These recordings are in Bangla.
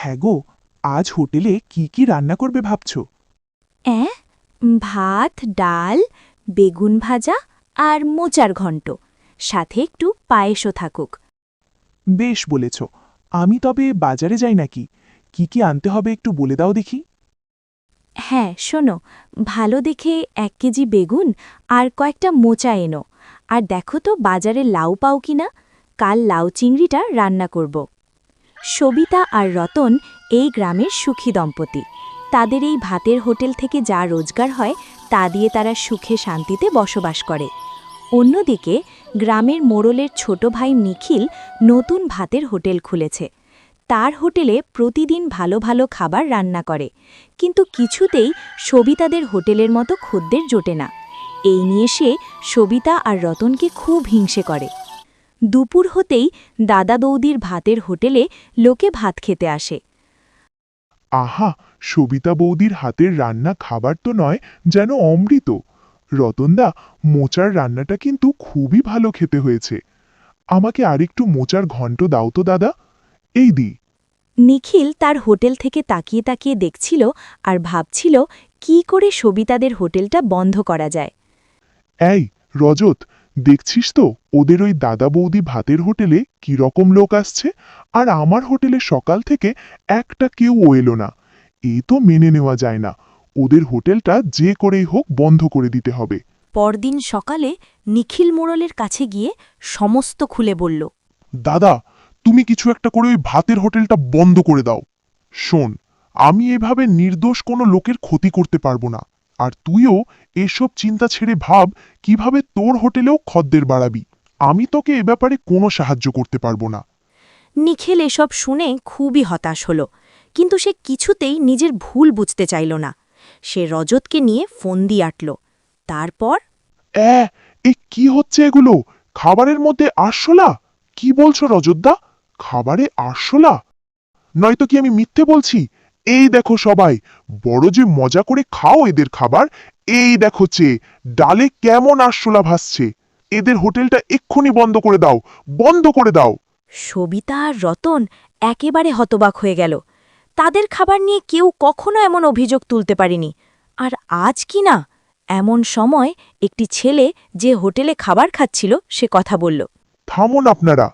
হ্যাঁ গো, আজ হোটেলে কি কি রান্না করবে ভাবছো? অ্যাঁ ভাত, ডাল, বেগুন ভাজা আর মোচার ঘণ্ট, সাথে একটু পায়েসও থাকুক। বেশ বলেছ। আমি তবে বাজারে যাই নাকি? কি কি আনতে হবে একটু বলে দাও দেখি। হ্যাঁ শোনো, ভালো দেখে 1 কেজি বেগুন আর কয়েকটা মোচা এনো। আর দেখো তো বাজারে লাউ পাও কিনা, কাল লাউ চিংড়িটা রান্না করব। সবিতা আর রতন এই গ্রামের সুখী দম্পতি। তাদের এই ভাতের হোটেল থেকে যা রোজগার হয় তা দিয়ে তারা সুখে শান্তিতে বসবাস করে। অন্যদিকে গ্রামের মোড়লের ছোট ভাই নিখিল নতুন ভাতের হোটেল খুলেছে। তার হোটেলে প্রতিদিন ভালো ভালো খাবার রান্না করে, কিন্তু কিছুতেই সবিতাদের হোটেলের মতো খদ্দের জোটে না। এই নিয়ে সে সবিতা আর রতনকে খুব হিংসে করে। দুপুর হতেই দাদা বৌদির ভাতের হোটেলে লোকে ভাত খেতে আসে। আহা, সবিতা বৌদির হাতের রান্না খাবার তো নয়, যেন অমৃত। রতনদা, মোচার রান্নাটা কিন্তু খুবই ভালো খেতে হয়েছে। আমাকে আরেকটু মোচার ঘন্ট দাও তো দাদা। এই দি। নিখিল তার হোটেল থেকে তাকিয়ে তাকিয়ে দেখছিল আর ভাবছিল কি করে সবিতাদের হোটেলটা বন্ধ করা যায়। এই রজত, দেখছিস তো ওদের ওই দাদা বৌদি ভাতের হোটেলে কি রকম লোক আসছে, আর আমার হোটেলে সকাল থেকে একটা কেউ এলো না। এ তো মেনে নেওয়া যায় না। ওদের হোটেলটা যে করেই হোক বন্ধ করে দিতে হবে। পরদিন সকালে নিখিল মোড়লের কাছে গিয়ে সমস্ত খুলে বলল। দাদা, তুমি কিছু একটা করে ওই ভাতের হোটেলটা বন্ধ করে দাও। শোন, আমি এভাবে নির্দোষ কোনো লোকের ক্ষতি করতে পারবো না। আর তুইও এসব চিন্তা ছেড়ে ভাব কিভাবে তোর হোটেলেও খদ্দের বাড়াবি। আমি তোকে এ ব্যাপারে কোনো সাহায্য করতে পারবো না। নিখিল এসব শুনে খুবই হতাশ হল, কিন্তু সে কিছুতেই নিজের ভুল বুঝতে চাইল না। সে রজতকে নিয়ে ফোন দিয়ে আটল। তারপর এ কি হচ্ছে এগুলো? খাবারের মধ্যে আরশোলা? কি বলছো রজতদা? খাবারে আরশোলা? নয়তো কি আমি মিথ্যে বলছি? এই দেখো সবাই, বড় যে মজা করে খাও এদের খাবার। এই দেখো চেয়ে ডালে কেমন আরশোলা ভাসছে। এদের হোটেলটা এক্ষুনি বন্ধ করে দাও, বন্ধ করে দাও। সবিতা আর রতন একেবারে হতবাক হয়ে গেল। তাদের খাবার নিয়ে কেউ কখনো এমন অভিযোগ তুলতে পারেনি। আর আজ কি না, এমন সময় একটি ছেলে যে হোটেলে খাবার খাচ্ছিল সে কথা বলল। থামুন আপনারা।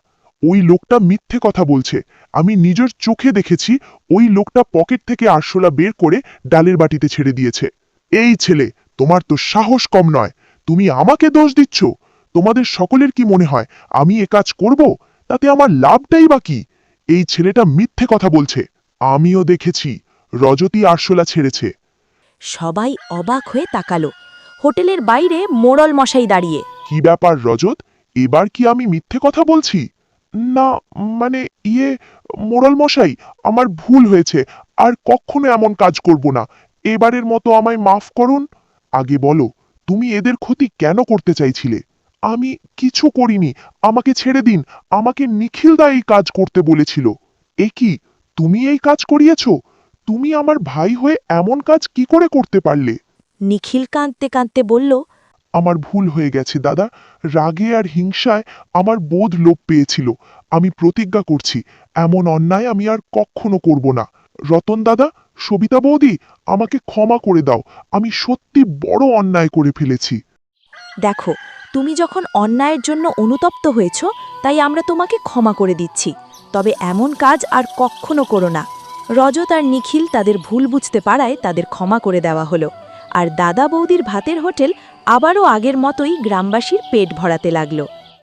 ওই লোকটা মিথ্যে কথা বলছে। আমি নিজের চোখে দেখেছি ওই লোকটা পকেট থেকে আরশোলা বের করে ডালের বাটিতে ছেড়ে দিয়েছে। এই ছেলে, তোমার তো সাহস কম নয়। তুমি আমাকে দোষ দিচ্ছ? তোমাদের সকলের কি মনে হয় আমি এ কাজ করব? তাতে আমার লাভটাই বা কি? এই ছেলেটা মিথ্যে কথা বলছে। আমিও দেখেছি রজতী আরশোলা ছেড়েছে। সবাই অবাক হয়ে তাকালো। হোটেলের বাইরে মোড়ল মশাই দাঁড়িয়ে। কি ব্যাপার রজত? এবার কি আমি মিথ্যে কথা বলছি? না, মানে মোড়ল মশাই, আমার ভুল হয়েছে। আর কখনো এমন কাজ করব না। এবারের মতো আমায় মাফ করুন। আগে বলো, তুমি এদের ক্ষতি কেন করতে চাইছিলে? আমি কিছু করিনি। আমাকে ছেড়ে দিন। আমাকে নিখিলদা এই কাজ করতে বলেছিল। এ কি, তুমি এই কাজ করিয়েছ? তুমি আমার ভাই হয়ে এমন কাজ কি করে করতে পারলে? নিখিল কাঁদতে কাঁদতে বলল। আমার ভুল হয়ে গেছে দাদা। রাগে আর হিংসায় আমার বোধ লোপ পেয়েছিল। আমি প্রতিজ্ঞা করছি এমন অন্যায় আমি আর কখনো করব না। রতন দাদা, সবিতা বৌদি, আমাকে ক্ষমা করে দাও। আমি সত্যি বড় অন্যায় করে ফেলেছি। দেখো, তুমি যখন অন্যায়ের জন্য অনুতপ্ত হয়েছ, তাই আমরা তোমাকে ক্ষমা করে দিচ্ছি। তবে এমন কাজ আর কখনো করো না। রজত আর নিখিল তাদের ভুল বুঝতে পারায় তাদের ক্ষমা করে দেওয়া হলো। আর দাদা বৌদির ভাতের হোটেল আবারও আগের মতোই গ্রামবাসীর পেট ভরাতে লাগলো।